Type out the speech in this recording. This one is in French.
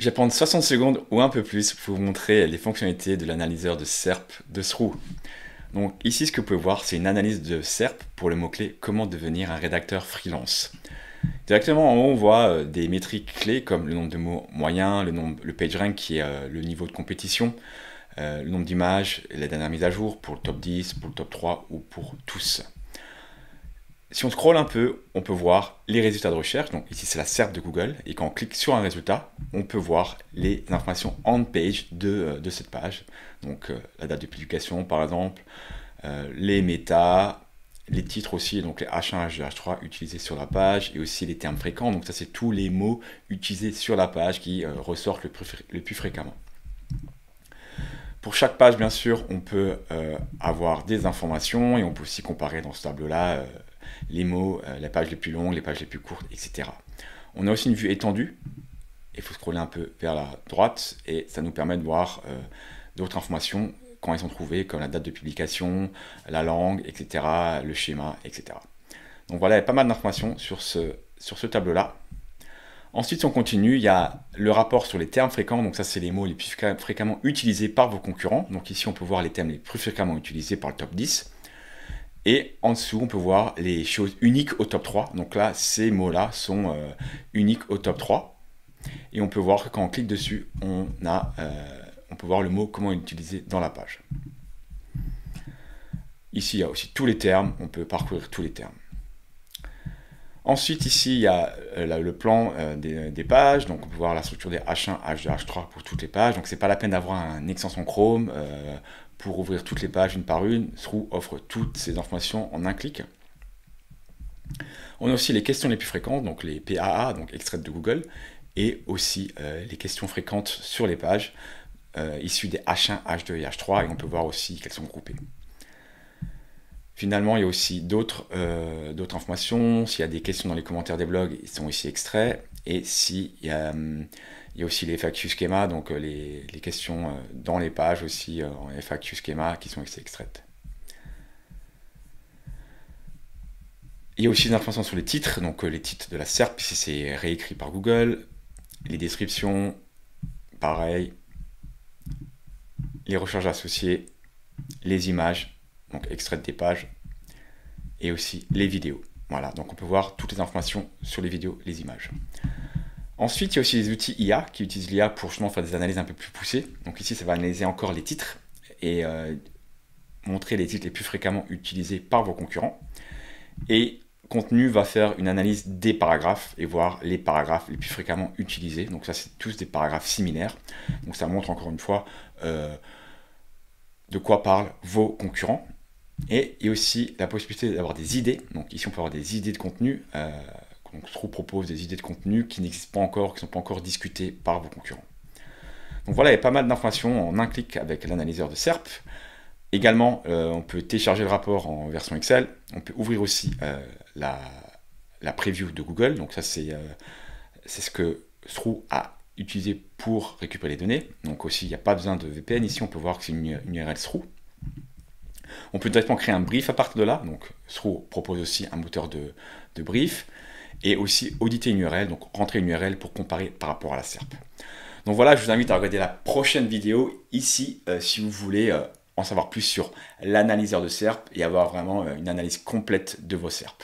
Je vais prendre 60 secondes ou un peu plus pour vous montrer les fonctionnalités de l'analyseur de SERP de Srout. Donc ici, ce que vous pouvez voir, c'est une analyse de SERP pour le mot-clé «Comment devenir un rédacteur freelance». Directement en haut, on voit des métriques clés comme le nombre de mots moyens, le PageRank qui est le niveau de compétition, le nombre d'images et la dernière mise à jour pour le top 10, pour le top 3 ou pour tous. Si on scrolle un peu, on peut voir les résultats de recherche. Donc ici, c'est la SERP de Google. Et quand on clique sur un résultat, on peut voir les informations on-page de cette page. Donc la date de publication, par exemple, les méta, les titres aussi, donc les H1, H2, H3 utilisés sur la page, et aussi les termes fréquents. Donc ça, c'est tous les mots utilisés sur la page qui ressortent le plus fréquemment. Pour chaque page, bien sûr, on peut avoir des informations et on peut aussi comparer dans ce tableau-là les mots, les pages les plus longues, les pages les plus courtes, etc. On a aussi une vue étendue. Il faut scroller un peu vers la droite et ça nous permet de voir d'autres informations quand elles sont trouvées, comme la date de publication, la langue, etc., le schéma, etc. Donc voilà, il y a pas mal d'informations sur ce tableau-là. Ensuite, si on continue, il y a le rapport sur les termes fréquents. Donc ça, c'est les mots les plus fréquemment utilisés par vos concurrents. Donc ici, on peut voir les termes les plus fréquemment utilisés par le top 10. Et en dessous, on peut voir les choses uniques au top 3. Donc là, ces mots-là sont uniques au top 3. Et on peut voir que quand on clique dessus, on peut voir le mot, comment il est utilisé dans la page. Ici, il y a aussi tous les termes. On peut parcourir tous les termes. Ensuite, ici, il y a le plan des pages. Donc, on peut voir la structure des H1, H2, H3 pour toutes les pages. Donc, c'est pas la peine d'avoir une extension Chrome pour ouvrir toutes les pages une par une. Srout offre toutes ces informations en un clic. On a aussi les questions les plus fréquentes, donc les PAA, donc extraites de Google, et aussi les questions fréquentes sur les pages, issues des H1, H2 et H3, et on peut voir aussi qu'elles sont groupées. Finalement, il y a aussi d'autres informations. S'il y a des questions dans les commentaires des blogs, ils sont ici extraits. Et il y a aussi les FAQ schéma, donc les questions dans les pages aussi en FAQ schéma qui sont ici extraites. Il y a aussi des informations sur les titres, donc les titres de la SERP, ici c'est réécrit par Google. Les descriptions, pareil. Les recherches associées, les images, donc extraites des pages, et aussi les vidéos. Voilà, donc on peut voir toutes les informations sur les vidéos, les images. Ensuite, il y a aussi les outils IA qui utilisent l'IA pour justement faire des analyses un peu plus poussées. Donc ici, ça va analyser encore les titres et montrer les titres les plus fréquemment utilisés par vos concurrents. Et Contenu va faire une analyse des paragraphes et voir les paragraphes les plus fréquemment utilisés. Donc ça, c'est tous des paragraphes similaires. Donc ça montre encore une fois de quoi parlent vos concurrents. Et il y a aussi la possibilité d'avoir des idées. Donc ici, on peut avoir des idées de contenu. Donc Srout propose des idées de contenu qui n'existent pas encore, qui ne sont pas encore discutées par vos concurrents. Donc voilà, il y a pas mal d'informations en un clic avec l'analyseur de SERP. Également, on peut télécharger le rapport en version Excel. On peut ouvrir aussi la preview de Google. Donc ça, c'est ce que Srout a utilisé pour récupérer les données. Donc aussi, il n'y a pas besoin de VPN. Ici, on peut voir que c'est une URL Srout. On peut directement créer un brief à partir de là. Donc Srout propose aussi un moteur de brief. Et aussi auditer une URL, donc rentrer une URL pour comparer par rapport à la SERP. Donc voilà, je vous invite à regarder la prochaine vidéo ici si vous voulez en savoir plus sur l'analyseur de SERP et avoir vraiment une analyse complète de vos SERP.